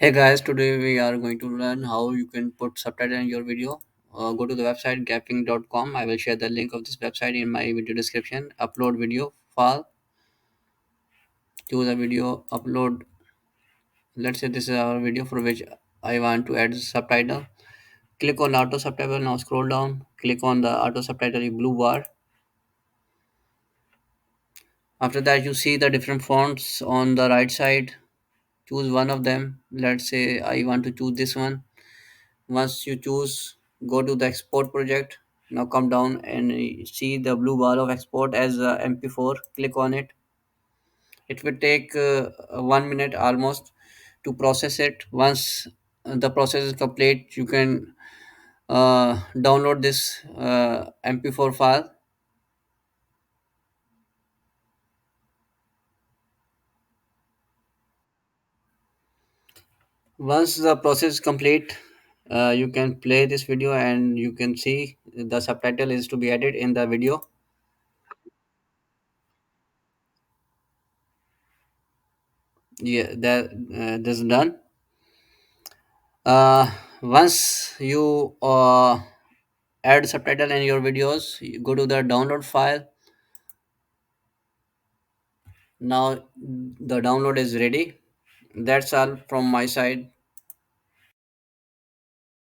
Hey guys, today we are going to learn how you can put subtitle in your video. Go to the website gapping.com. I will share the link of this website in my video description. Upload video file. Choose a video. Upload. Let's say this is our video for which I want to add subtitle. Click on auto subtitle. Now scroll down. Click on the auto subtitle blue bar. After that, you see the different fonts on the right side. Choose one of them. Let's say I want to choose this one. Once you choose, go to the export project. Now come down and see the blue bar of export as MP4. Click on it. It will take 1 minute almost to process it. Once the process is complete, you can download this MP4 file. Once the process is complete, you can play this video and you can see the subtitle is to be added in the video. Yeah, this is done. Once you add subtitle in your videos, you go to the download file. Now the download is ready. That's all from my side.